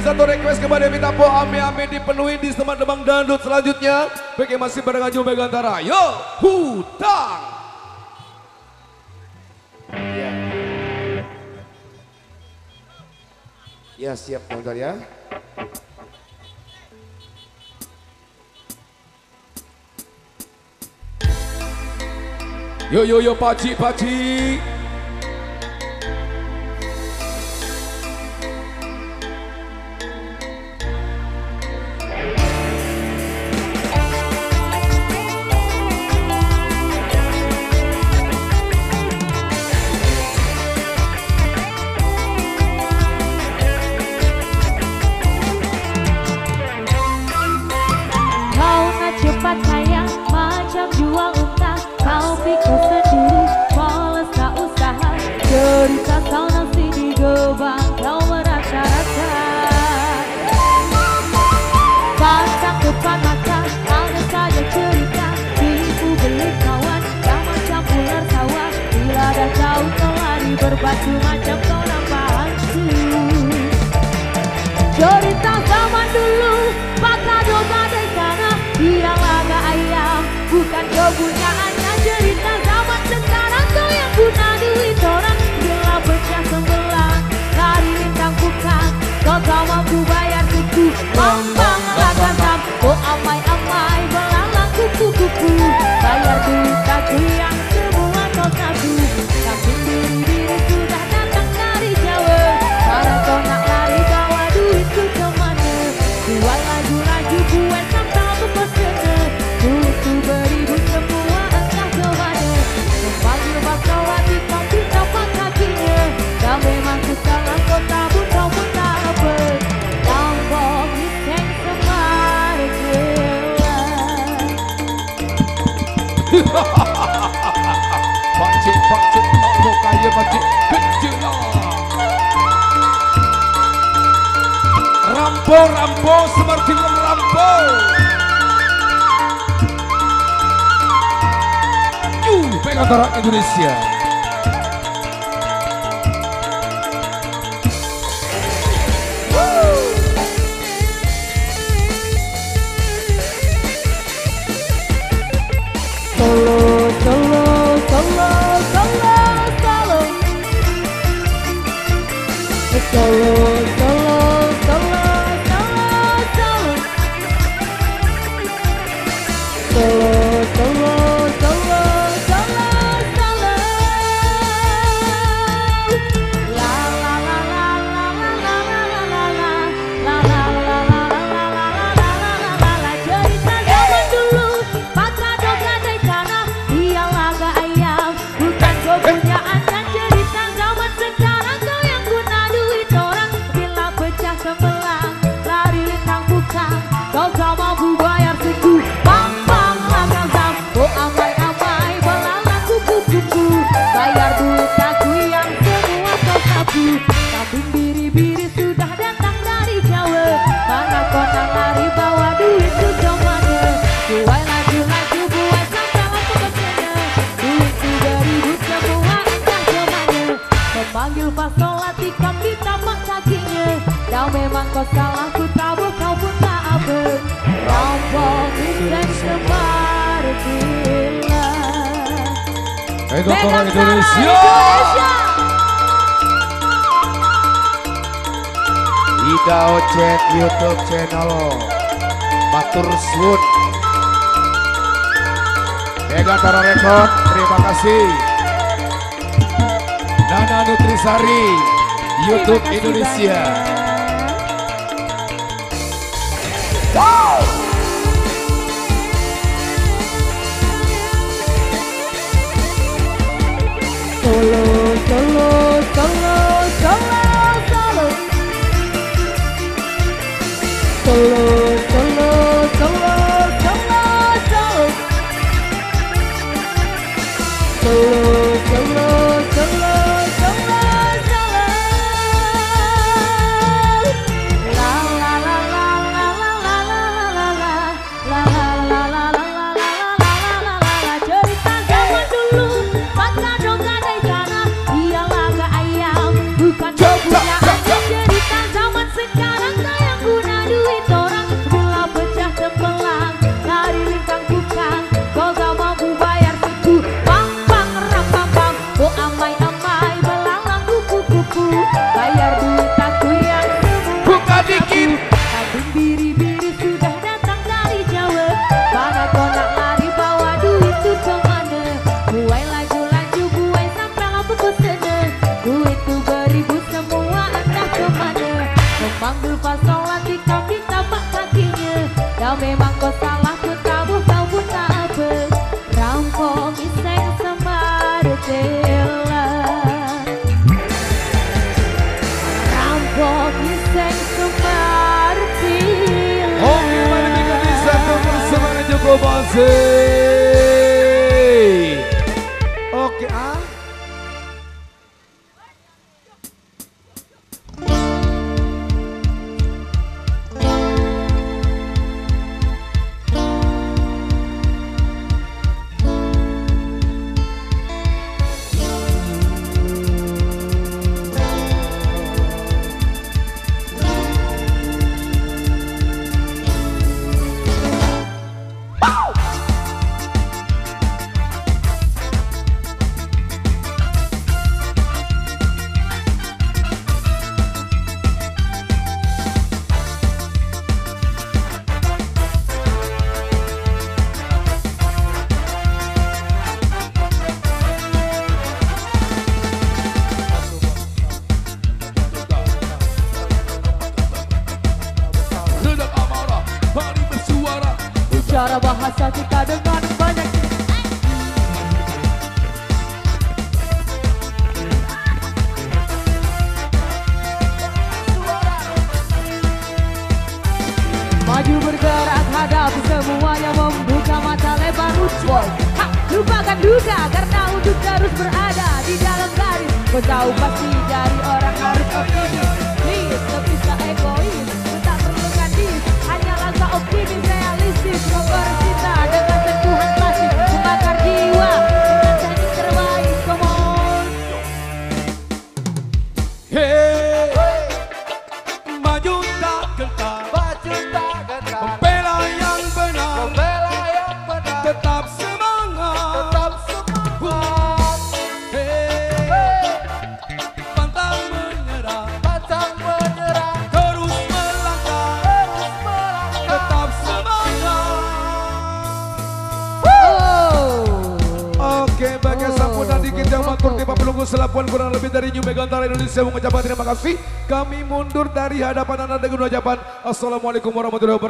ini satu request kembali minta po ame-ame dipenuhi di tempat Demang Dangdut selanjutnya. Bagi masih bareng Aju Megantara. Yo, hutang. Ya. Ya siap nonton ya. Yo yo yo paci paci. Cepat sayang macam jual unta, kau pikir sendiri malas tak usaha, cerita sana sini gebang kau merasa-rasa. Pasang depan mata ada saja cerita, tipu beli kawan yang macam ular sawah, bila dah tahu kelari berbatu macam kau nampak hantu. Cerita zaman dulu pakai domba dari sana, dia laga ayam bukan kepunyaannya. Cerita zaman sekarang kau yang guna duit orang, bila pecah sembelang lari lintang bukan, kau tak mampu bayar suku lambang lakan. Oh amai-amai belalang kuku-kuku, bayar duit aku yang semua kau sabu. Tapi diri sudah datang dari Jawa, karena kau nak lari bawa duitku kemana. Buat laju-laju buat sampai pesona, buku beribu semua entah kemana. Memanggil bakal hati kau tidak kakinya, dan memang ku salah kau tabut kau pun tak apa. Lambang miseng semar gila. Pakcik Allah kaya pakcik kecil lah. Rampo seperti rampo. Megantara Indonesia. Panggil pasola tikam di tapak kakinya, dan memang kau salah ku tahu kau pun tak apa. Rombong miseng semar gila. Megantara Indonesia. Ida Ocet YouTube channel Matur Suwun. Megantara Record, terima kasih. Nana Nutrisari YouTube Indonesia. Wow. Bukan kau punya cerita zaman sekarang. Panggil Fasolati kami tapak kakinya. Dan memang kau salah ku tabuh kau pun tak apa. Rampok iseng semar tela. Rampok iseng semar tela. Oke, mari kita di satu bersama Joko Bose. Oke, Cara bahasa kita dengan banyak. Maju bergerak hadapi semuanya, membuka mata lebar boy. Lupakan duga karena untuk terus berada di dalam garis. Kau tahu pasti dari orang harus optimis. Please, bisa egois, tak perlu kadis. Hanya langkah optimis realistis. Kita dengan sentuhan klasik membakar jiwa dengan teknik terbaik. Come on. hey, maju tak gentar, membela yang benar, tetap semangat, hey, pantang menyerah, terus melangkah, tetap semangat. Oke, bagi sampuna dikit yang matur tiba pelunggu selapuan kurang lebih dari New Megantara Indonesia mengucapkan terima kasih. Kami mundur dari hadapan Anda dengan ucapan Assalamualaikum warahmatullahi wabarakatuh.